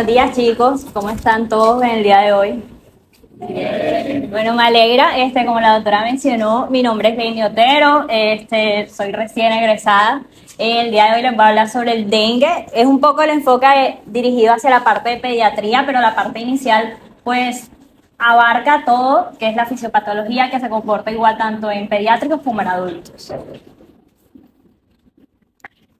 días, chicos. ¿Cómo están todos en el día de hoy? Bueno, me alegra, como la doctora mencionó, mi nombre es Lenny Otero, soy recién egresada. El día de hoy les voy a hablar sobre el dengue. Es un poco el enfoque dirigido hacia la parte de pediatría, pero la parte inicial, pues, abarca todo, que es la fisiopatología, que se comporta igual tanto en pediátricos como en adultos.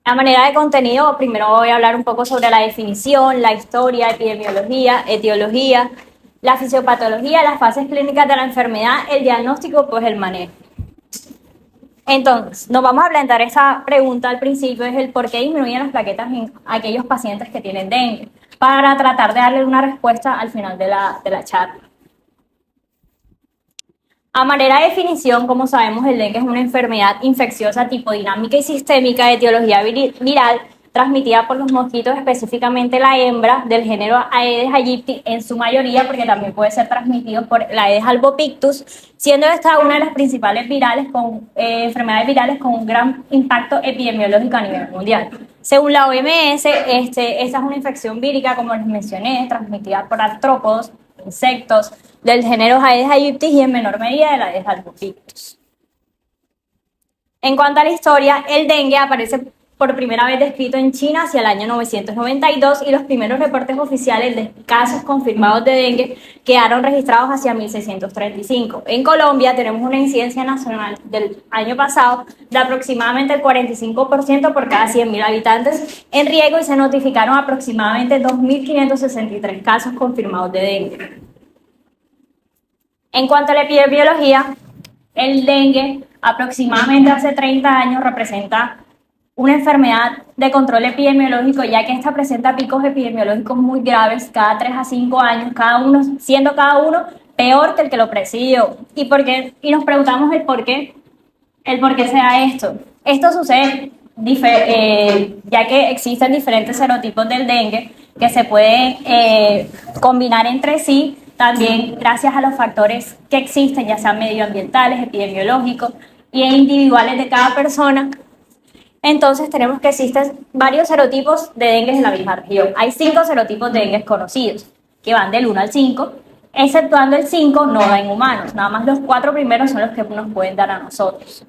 La manera de contenido, primero voy a hablar un poco sobre la definición, la historia, epidemiología, etiología, la fisiopatología, las fases clínicas de la enfermedad, el diagnóstico, pues el manejo. Entonces, nos vamos a plantear esa pregunta al principio, es el por qué disminuyen las plaquetas en aquellos pacientes que tienen dengue, para tratar de darle una respuesta al final de la charla. A manera de definición, como sabemos, el dengue es una enfermedad infecciosa tipo dinámica y sistémica de etiología viral transmitida por los mosquitos, específicamente la hembra del género Aedes aegypti en su mayoría, porque también puede ser transmitido por el Aedes albopictus, siendo esta una de las principales enfermedades virales con un gran impacto epidemiológico a nivel mundial. Según la OMS, esta es una infección vírica, como les mencioné, transmitida por artrópodos, insectos del género Aedes aegypti y en menor medida del Aedes albopictus. En cuanto a la historia, el dengue aparece por primera vez descrito en China hacia el año 992 y los primeros reportes oficiales de casos confirmados de dengue quedaron registrados hacia 1635. En Colombia tenemos una incidencia nacional del año pasado de aproximadamente el 45% por cada 100.000 habitantes en riesgo y se notificaron aproximadamente 2.563 casos confirmados de dengue. En cuanto a la epidemiología, el dengue aproximadamente hace 30 años representa una enfermedad de control epidemiológico, ya que esta presenta picos epidemiológicos muy graves cada 3 a 5 años, siendo cada uno peor que el que lo presidió. Y nos preguntamos el por qué se da esto. Esto sucede ya que existen diferentes serotipos del dengue que se pueden combinar entre sí, también gracias a los factores que existen, ya sean medioambientales, epidemiológicos y individuales de cada persona. Entonces tenemos que existen varios serotipos de dengue en la misma región. Hay 5 serotipos de dengue conocidos, que van del 1 al 5, exceptuando el 5 no da en humanos, nada más los 4 primeros son los que nos pueden dar a nosotros.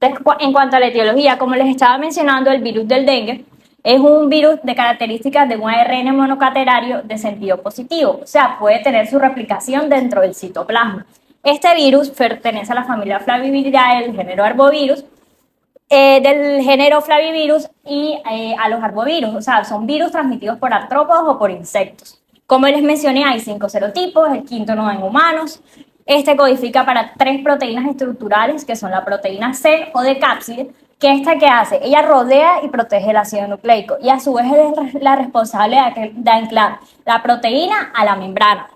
Entonces, en cuanto a la etiología, como les estaba mencionando, el virus del dengue es un virus de características de un ARN monocaterario de sentido positivo, o sea, puede tener su replicación dentro del citoplasma. Este virus pertenece a la familia Flaviviridae del género Arbovirus, del género Flavivirus y a los arbovirus, o sea, son virus transmitidos por artrópodos o por insectos. Como les mencioné, hay 5 serotipos, el quinto no da en humanos. Este codifica para 3 proteínas estructurales, que son la proteína C o de cápside, que ¿qué hace? Ella rodea y protege el ácido nucleico y a su vez es la responsable de anclar la proteína a la membrana.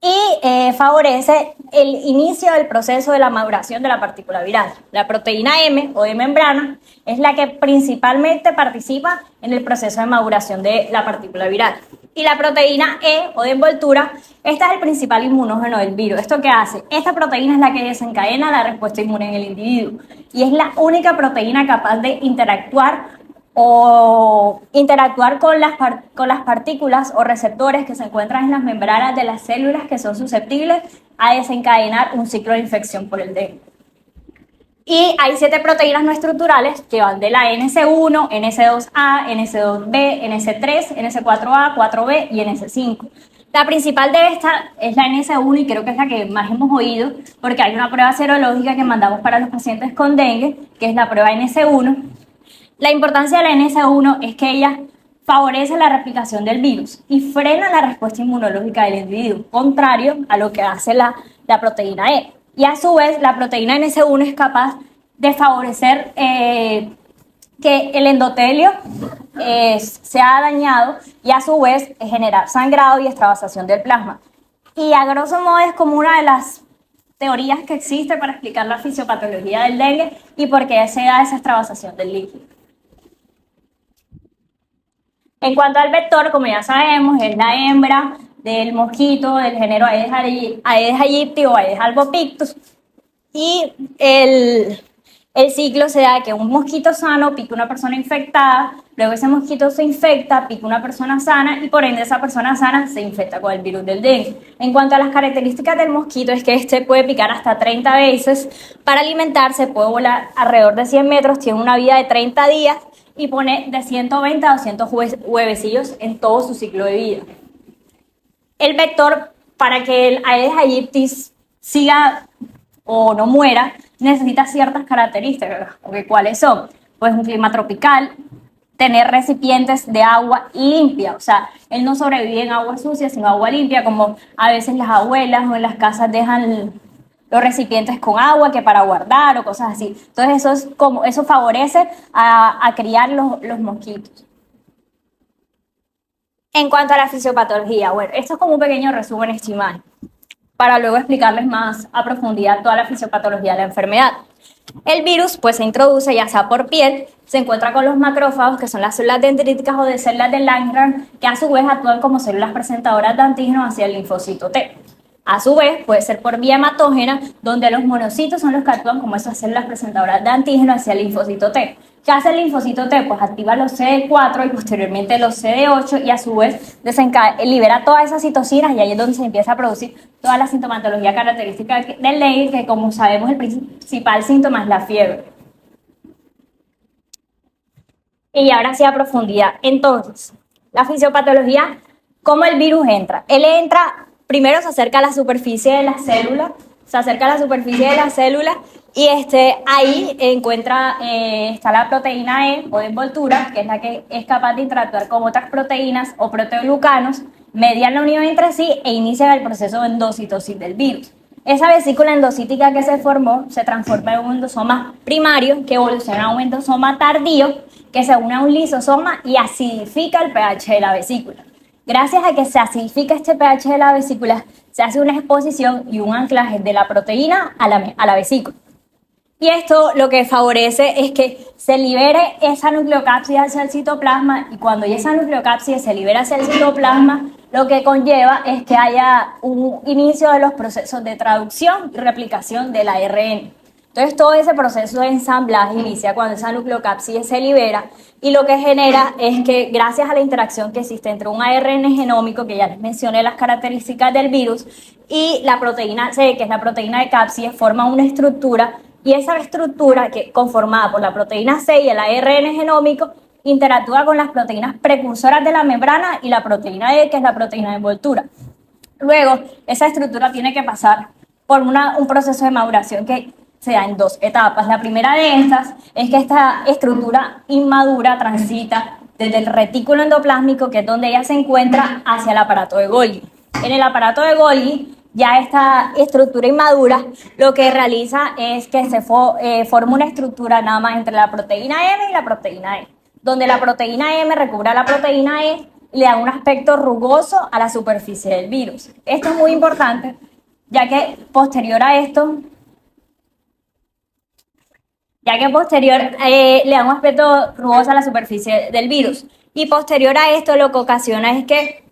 Y favorece el inicio del proceso de la maduración de la partícula viral. La proteína M o de membrana es la que principalmente participa en el proceso de maduración de la partícula viral. Y la proteína E o de envoltura, esta es el principal inmunógeno del virus. ¿Esto qué hace? Esta proteína es la que desencadena la respuesta inmune en el individuo y es la única proteína capaz de interactuar con las partículas o receptores que se encuentran en las membranas de las células que son susceptibles a desencadenar un ciclo de infección por el dengue. Y hay 7 proteínas no estructurales que van de la NS1, NS2A, NS2B, NS3, NS4A, 4B y NS5. La principal de esta es la NS1 y creo que es la que más hemos oído porque hay una prueba serológica que mandamos para los pacientes con dengue, que es la prueba NS1. La importancia de la NS1 es que ella favorece la replicación del virus y frena la respuesta inmunológica del individuo, contrario a lo que hace la proteína E. Y a su vez, la proteína NS1 es capaz de favorecer que el endotelio sea dañado y a su vez generar sangrado y extravasación del plasma. Y a grosso modo es como una de las teorías que existe para explicar la fisiopatología del dengue y por qué se da esa extravasación del líquido. En cuanto al vector, como ya sabemos, es la hembra del mosquito del género Aedes aegypti o Aedes albopictus. Y El ciclo se da que un mosquito sano pica una persona infectada, luego ese mosquito se infecta, pica una persona sana y por ende esa persona sana se infecta con el virus del dengue. En cuanto a las características del mosquito, es que este puede picar hasta 30 veces. Para alimentarse puede volar alrededor de 100 metros, tiene una vida de 30 días y pone de 120 a 200 huevecillos en todo su ciclo de vida. El vector, para que el Aedes aegypti siga o no muera, necesita ciertas características. ¿Cuáles son? Pues un clima tropical, tener recipientes de agua limpia, o sea, él no sobrevive en agua sucia, sino agua limpia, como a veces las abuelas o en las casas dejan los recipientes con agua que para guardar o cosas así. Entonces eso favorece a criar los mosquitos. En cuanto a la fisiopatología, bueno, esto es como un pequeño resumen estimal, para luego explicarles más a profundidad toda la fisiopatología de la enfermedad. El virus pues se introduce ya sea por piel, se encuentra con los macrófagos, que son las células dendríticas o de células de Langerhans, que a su vez actúan como células presentadoras de antígenos hacia el linfocito T. A su vez puede ser por vía hematógena, donde los monocitos son los que actúan como esas células presentadoras de antígenos hacia el linfocito T. ¿Qué hace el linfocito T? Pues activa los CD4 y posteriormente los CD8 y a su vez libera todas esas citocinas y ahí es donde se empieza a producir toda la sintomatología característica del dengue, que como sabemos el principal síntoma es la fiebre. Y ahora sí a profundidad. Entonces, la fisiopatología, ¿cómo el virus entra? Él entra, primero se acerca a la superficie de la célula, y ahí está la proteína E o de envoltura, que es la que es capaz de interactuar con otras proteínas o proteoglucanos, median la unión entre sí e inician el proceso de endocitosis del virus. Esa vesícula endocítica que se formó se transforma en un endosoma primario que evoluciona a un endosoma tardío que se une a un lisosoma y acidifica el pH de la vesícula. Gracias a que se acidifica este pH de la vesícula, se hace una exposición y un anclaje de la proteína a la vesícula. Y esto lo que favorece es que se libere esa nucleocápside hacia el citoplasma, y cuando esa nucleocápside se libera hacia el citoplasma, lo que conlleva es que haya un inicio de los procesos de traducción y replicación del ARN. Entonces todo ese proceso de ensamblaje inicia cuando esa nucleocápside se libera, y lo que genera es que gracias a la interacción que existe entre un ARN genómico, que ya les mencioné las características del virus, y la proteína C, que es la proteína de cápside, forma una estructura, y esa estructura que conformada por la proteína C y el ARN genómico interactúa con las proteínas precursoras de la membrana y la proteína E, que es la proteína de envoltura. Luego, esa estructura tiene que pasar por un proceso de maduración que se da en dos etapas. La primera de estas es que esta estructura inmadura transita desde el retículo endoplásmico, que es donde ella se encuentra, hacia el aparato de Golgi. En el aparato de Golgi, ya esta estructura inmadura lo que realiza es que se forma una estructura nada más entre la proteína M y la proteína E, donde la proteína M recubre a la proteína E y le da un aspecto rugoso a la superficie del virus. Esto es muy importante, ya que posterior a esto, le da un aspecto rugoso a la superficie del virus. Y posterior a esto lo que ocasiona es que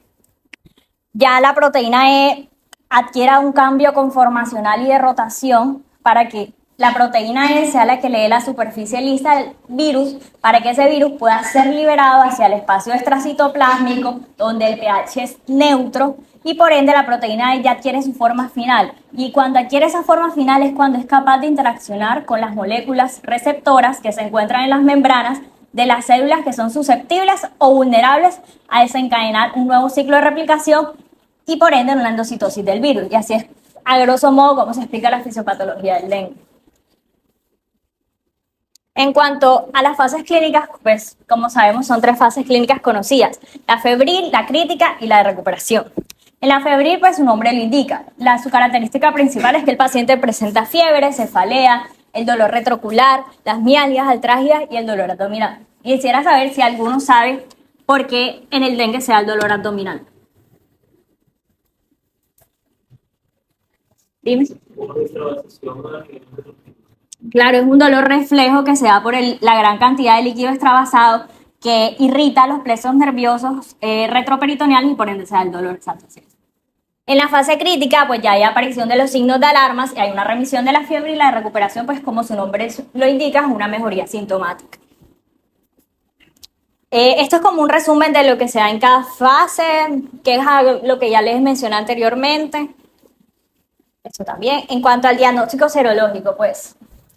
ya la proteína E adquiera un cambio conformacional y de rotación para que la proteína E sea la que le dé la superficie lisa al virus, para que ese virus pueda ser liberado hacia el espacio extracitoplásmico, donde el pH es neutro, y por ende la proteína E ya adquiere su forma final. Y cuando adquiere esa forma final es cuando es capaz de interaccionar con las moléculas receptoras que se encuentran en las membranas de las células que son susceptibles o vulnerables a desencadenar un nuevo ciclo de replicación y por ende una endocitosis del virus. Y así es, a grosso modo, cómo se explica la fisiopatología del dengue. En cuanto a las fases clínicas, pues como sabemos son 3 fases clínicas conocidas: la febril, la crítica y la de recuperación. En la febril, pues su nombre lo indica. Su característica principal es que el paciente presenta fiebre, cefalea, el dolor retrocular, las mialgias, artralgias y el dolor abdominal. Y quisiera saber si alguno sabe por qué en el dengue se da el dolor abdominal. Dime. Claro, es un dolor reflejo que se da por la gran cantidad de líquido extravasado que irrita los plexos nerviosos retroperitoneales y por ende se da el dolor. Exacto, sí. En la fase crítica, pues ya hay aparición de los signos de alarmas y hay una remisión de la fiebre y la recuperación, pues como su nombre lo indica, es una mejoría sintomática. Esto es como un resumen de lo que se da en cada fase, que es lo que ya les mencioné anteriormente. Eso también. En cuanto al diagnóstico serológico, pues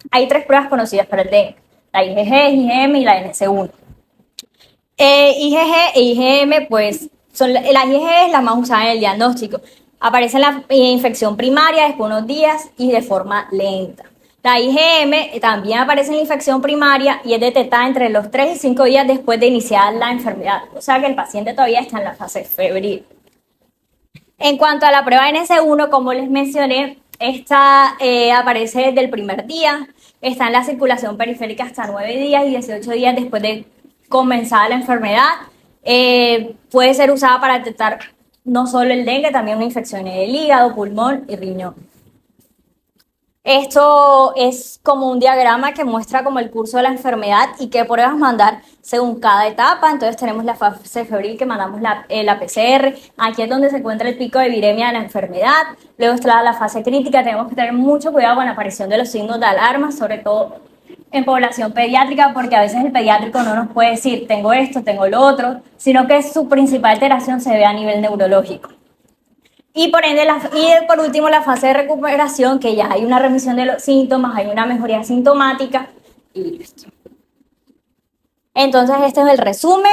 hay 3 pruebas conocidas para el dengue: la IgG, IgM y la NC1. IgG e IgM, pues, la IgG es la más usada en el diagnóstico. Aparece en la infección primaria después de unos días y de forma lenta. La IgM también aparece en la infección primaria y es detectada entre los 3 y 5 días después de iniciar la enfermedad. O sea que el paciente todavía está en la fase febril. En cuanto a la prueba NC1, como les mencioné, esta aparece desde el primer día, está en la circulación periférica hasta 9 días y 18 días después de comenzar la enfermedad. Puede ser usada para detectar no solo el dengue, también una infección en el hígado, pulmón y riñón. Esto es como un diagrama que muestra como el curso de la enfermedad y qué pruebas mandar según cada etapa. Entonces tenemos la fase febril que mandamos la PCR. Aquí es donde se encuentra el pico de viremia de la enfermedad. Luego está la fase crítica. Tenemos que tener mucho cuidado con la aparición de los signos de alarma, sobre todo en población pediátrica, porque a veces el pediátrico no nos puede decir tengo esto, tengo lo otro, sino que su principal alteración se ve a nivel neurológico. Y por ende, por último, la fase de recuperación, que ya hay una remisión de los síntomas, hay una mejoría sintomática y listo. Entonces, este es el resumen.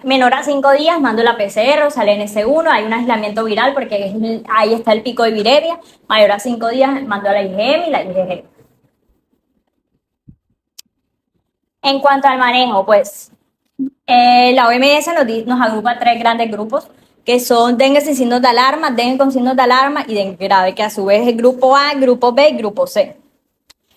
Menor a 5 días, mando la PCR, sale NC1, hay un aislamiento viral porque ahí está el pico de viremia. Mayor a 5 días, mando la IgM y la IgG. En cuanto al manejo, pues la OMS nos agrupa 3 grandes grupos, que son dengue sin signos de alarma, dengue con signos de alarma y dengue grave, que a su vez es el grupo A, grupo B y grupo C.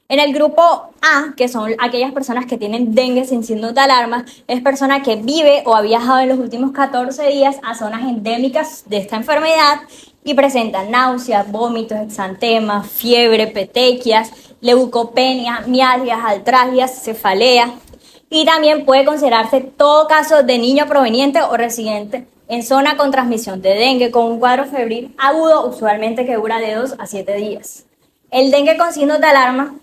En el grupo A, que son aquellas personas que tienen dengue sin signos de alarma, es persona que vive o ha viajado en los últimos 14 días a zonas endémicas de esta enfermedad y presentan náuseas, vómitos, exantema, fiebre, petequias, leucopenia, mialgias, artralgias, cefalea. Y también puede considerarse todo caso de niño proveniente o residente en zona con transmisión de dengue con un cuadro febril agudo, usualmente que dura de 2 a 7 días. El dengue con signos de alarma,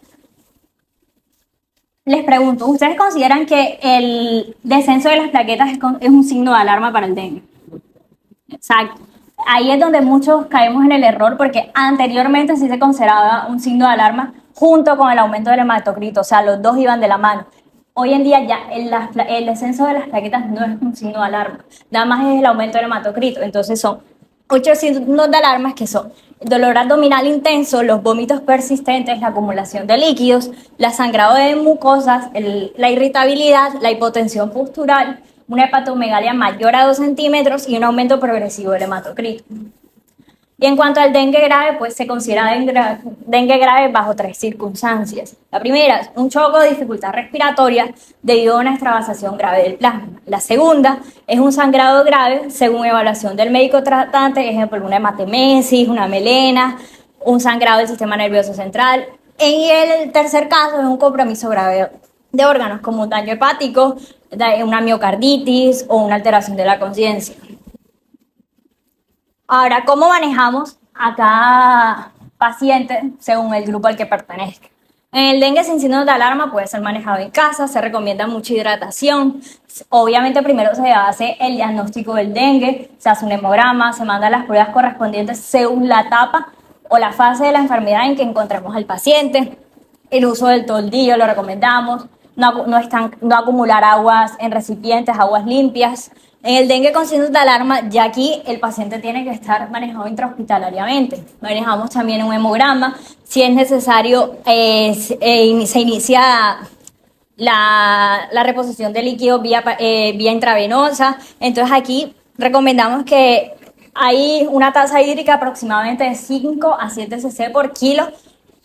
les pregunto, ¿ustedes consideran que el descenso de las plaquetas es un signo de alarma para el dengue? Exacto. Ahí es donde muchos caemos en el error porque anteriormente sí se consideraba un signo de alarma junto con el aumento del hematocrito, o sea, los dos iban de la mano. Hoy en día ya el descenso de las plaquetas no es un signo de alarma, nada más es el aumento del hematocrito. Entonces son 8 signos de alarma que son el dolor abdominal intenso, los vómitos persistentes, la acumulación de líquidos, la sangrado de mucosas, la irritabilidad, la hipotensión postural, una hepatomegalia mayor a 2 centímetros y un aumento progresivo del hematocrito. Y en cuanto al dengue grave, pues se considera dengue grave bajo 3 circunstancias. La primera es un choque o dificultad respiratoria debido a una extravasación grave del plasma. La segunda es un sangrado grave según evaluación del médico tratante, ejemplo, una hematemesis, una melena, un sangrado del sistema nervioso central. Y el tercer caso es un compromiso grave de órganos como un daño hepático, una miocarditis o una alteración de la conciencia. Ahora, ¿cómo manejamos a cada paciente según el grupo al que pertenezca? En el dengue sin signos de alarma puede ser manejado en casa, se recomienda mucha hidratación. Obviamente primero se hace el diagnóstico del dengue, se hace un hemograma, se mandan las pruebas correspondientes según la etapa o la fase de la enfermedad en que encontremos al paciente. El uso del toldillo lo recomendamos, no acumular aguas en recipientes, aguas limpias. En el dengue con signos de alarma, ya aquí el paciente tiene que estar manejado intrahospitalariamente. Manejamos también un hemograma. Si es necesario, se inicia la reposición de líquido vía intravenosa. Entonces aquí recomendamos que hay una tasa hídrica aproximadamente de 5 a 7 cc por kilo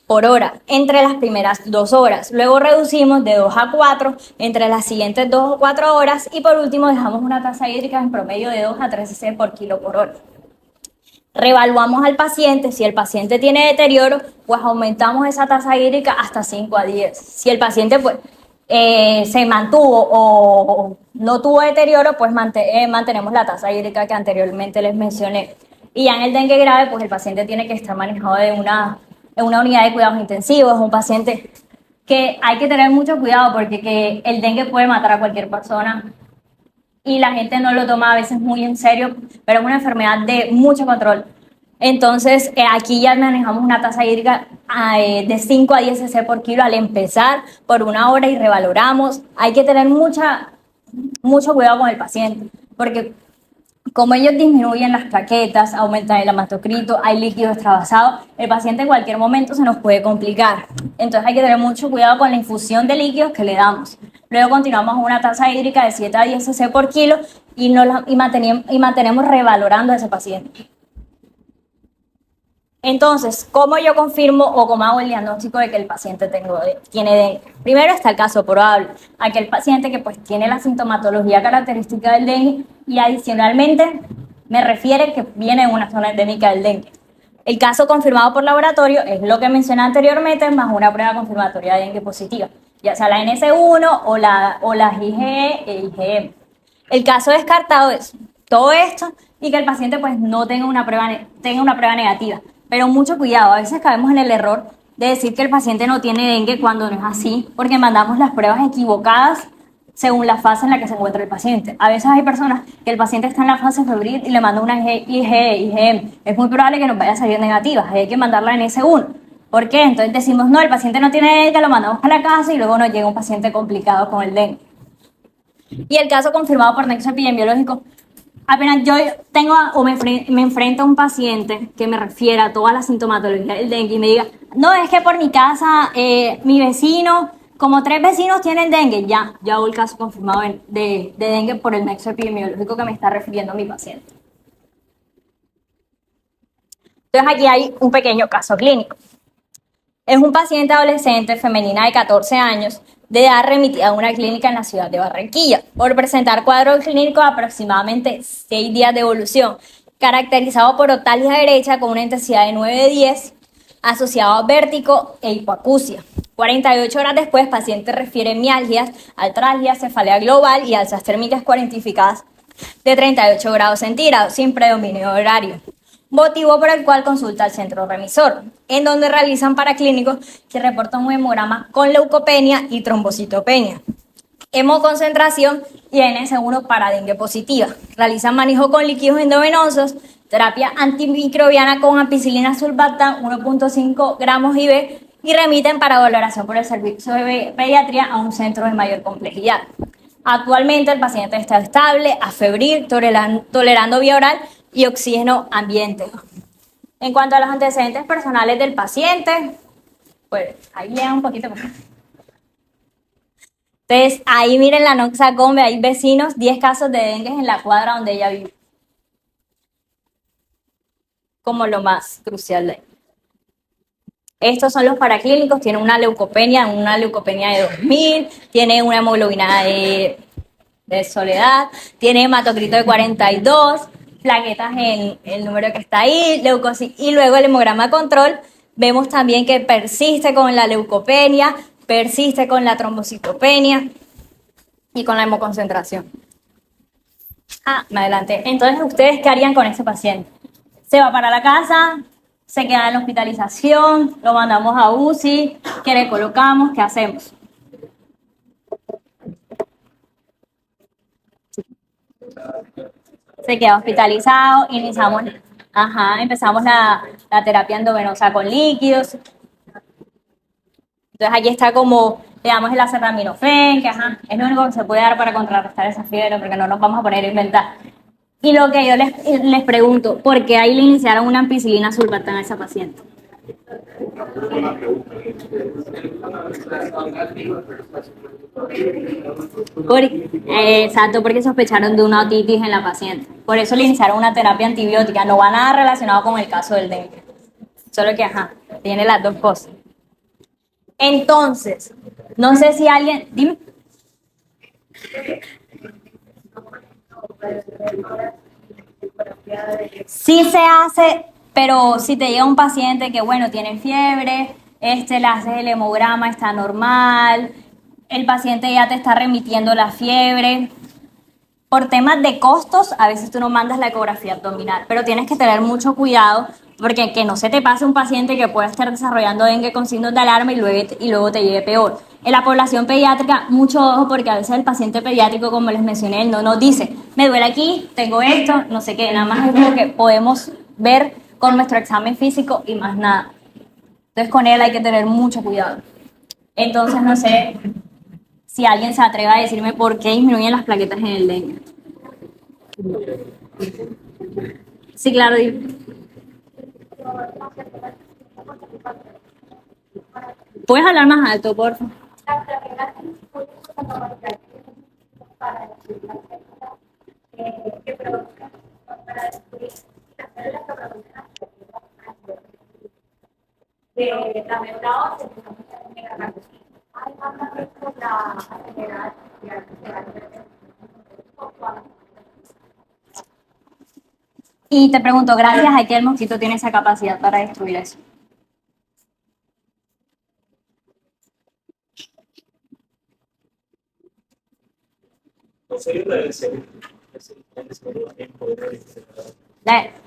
por hora entre las primeras 2 horas. Luego reducimos de 2 a 4 entre las siguientes 2 o 4 horas y por último dejamos una tasa hídrica en promedio de 2 a 3 cc por kilo por hora. Reevaluamos al paciente. Si el paciente tiene deterioro, pues aumentamos esa tasa hídrica hasta 5 a 10. Si el paciente pues, se mantuvo o no tuvo deterioro, pues mantenemos la tasa hídrica que anteriormente les mencioné. Y ya en el dengue grave, pues el paciente tiene que estar manejado en una unidad de cuidados intensivos. Es un paciente que hay que tener mucho cuidado porque que el dengue puede matar a cualquier persona y la gente no lo toma a veces muy en serio, pero es una enfermedad de mucho control. Entonces, aquí ya manejamos una tasa hídrica de 5 a 10 cc por kilo al empezar por una hora y revaloramos. Hay que tener mucho cuidado con el paciente, porque como ellos disminuyen las plaquetas, aumentan el hematocrito, hay líquido extravasado, el paciente en cualquier momento se nos puede complicar. Entonces hay que tener mucho cuidado con la infusión de líquidos que le damos. Luego continuamos con una tasa hídrica de 7 a 10 cc por kilo y mantenemos revalorando a ese paciente. Entonces, ¿cómo yo confirmo o cómo hago el diagnóstico de que el paciente tiene dengue? Primero está el caso probable, aquel paciente que pues tiene la sintomatología característica del dengue y adicionalmente me refiere que viene de una zona endémica del dengue. El caso confirmado por laboratorio es lo que mencioné anteriormente, más una prueba confirmatoria de dengue positiva, ya sea la NS1 o la IgE e IgM. El caso descartado es todo esto y que el paciente pues no tenga una prueba negativa. Pero mucho cuidado, a veces caemos en el error de decir que el paciente no tiene dengue cuando no es así, porque mandamos las pruebas equivocadas según la fase en la que se encuentra el paciente. A veces hay personas que el paciente está en la fase febril y le manda una IgM. Es muy probable que nos vaya a salir negativa, hay que mandarla en S1. ¿Por qué? Entonces decimos, no, el paciente no tiene dengue, lo mandamos a la casa y luego nos llega un paciente complicado con el dengue. Y el caso confirmado por nexo epidemiológico, apenas yo tengo o me enfrento a un paciente que me refiera a toda la sintomatología del dengue y me diga, no, es que por mi casa, mi vecino, como 3 vecinos tienen dengue, ya hago el caso confirmado de dengue por el nexo epidemiológico que me está refiriendo mi paciente. Entonces aquí hay un pequeño caso clínico. Es un paciente adolescente femenina de 14 años de edad remitida a una clínica en la ciudad de Barranquilla por presentar cuadro clínico de aproximadamente 6 días de evolución, caracterizado por octalgia derecha con una intensidad de 9-10, asociado a vértigo e hipoacusia. 48 horas después, paciente refiere mialgias, artralgia, cefalea global y alzas térmicas cuantificadas de 38 grados centígrados, sin predominio horario. Motivo por el cual consulta al centro remisor, en donde realizan paraclínicos que reportan un hemograma con leucopenia y trombocitopenia, hemoconcentración y NS1 para dengue positiva. Realizan manejo con líquidos endovenosos, terapia antimicrobiana con ampicilina sulbactam 1.5 gramos IV y remiten para valoración por el servicio de pediatría a un centro de mayor complejidad. Actualmente el paciente está estable, afebril, tolerando vía oral y oxígeno ambiente. En cuanto a los antecedentes personales del paciente, pues ahí lean un poquito más. Entonces, ahí miren la Noxacombe, hay vecinos, 10 casos de dengue en la cuadra donde ella vive. Como lo más crucial de ahí. Estos son los paraclínicos, tiene una leucopenia de 2000, tiene una hemoglobina de soledad, tiene hematocrito de 42, plaquetas en el número que está ahí, leucocitos, y luego el hemograma control, vemos también que persiste con la leucopenia, persiste con la trombocitopenia y con la hemoconcentración. Me adelanté. Entonces, ¿ustedes qué harían con ese paciente? Se va para la casa, se queda en la hospitalización, lo mandamos a UCI, ¿qué le colocamos? ¿Qué hacemos? Se queda hospitalizado, empezamos la terapia endovenosa con líquidos. Entonces aquí está como, le damos el acetaminofén, que es lo único que se puede dar para contrarrestar esa fiebre, porque no nos vamos a poner a inventar. Y lo que yo les pregunto, ¿por qué ahí le iniciaron una ampicilina sulbactam a esa paciente? Exacto, porque sospecharon de una otitis en la paciente. Por eso le iniciaron una terapia antibiótica. No va nada relacionado con el caso del dengue. Solo que, tiene las dos cosas. Entonces, no sé si alguien... Dime. Sí se hace, pero si te llega un paciente que, bueno, tiene fiebre, le haces el hemograma, está normal, el paciente ya te está remitiendo la fiebre, por temas de costos, a veces tú no mandas la ecografía abdominal, pero tienes que tener mucho cuidado porque que no se te pase un paciente que pueda estar desarrollando dengue con signos de alarma y luego te llegue peor. En la población pediátrica, mucho ojo porque a veces el paciente pediátrico, como les mencioné, él no nos dice, me duele aquí, tengo esto, no sé qué, nada más es lo que podemos ver con nuestro examen físico y más nada. Entonces con él hay que tener mucho cuidado. Entonces no sé si alguien se atreve a decirme por qué disminuyen las plaquetas en el dengue. Sí, claro. ¿Puedes hablar más alto, por favor? Y te pregunto, gracias a qué el mosquito tiene esa capacidad para destruir eso.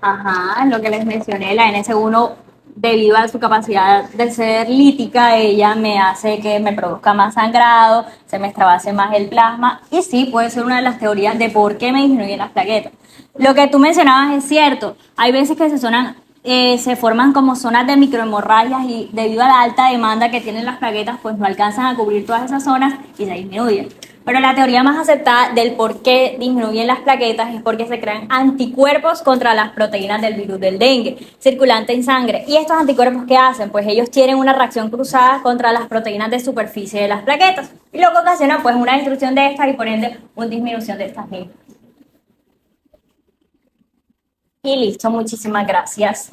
Ajá, lo que les mencioné, la NS1, debido a su capacidad de ser lítica, ella me hace que me produzca más sangrado, se me extravase más el plasma, y sí, puede ser una de las teorías de por qué me disminuyen las plaquetas. Lo que tú mencionabas es cierto, hay veces que se forman como zonas de microhemorragias y debido a la alta demanda que tienen las plaquetas, pues no alcanzan a cubrir todas esas zonas y se disminuyen. Pero la teoría más aceptada del por qué disminuyen las plaquetas es porque se crean anticuerpos contra las proteínas del virus del dengue, circulante en sangre. ¿Y estos anticuerpos qué hacen? Pues ellos tienen una reacción cruzada contra las proteínas de superficie de las plaquetas, y lo que ocasiona pues una destrucción de estas y por ende una disminución de estas mismas. Y listo, muchísimas gracias.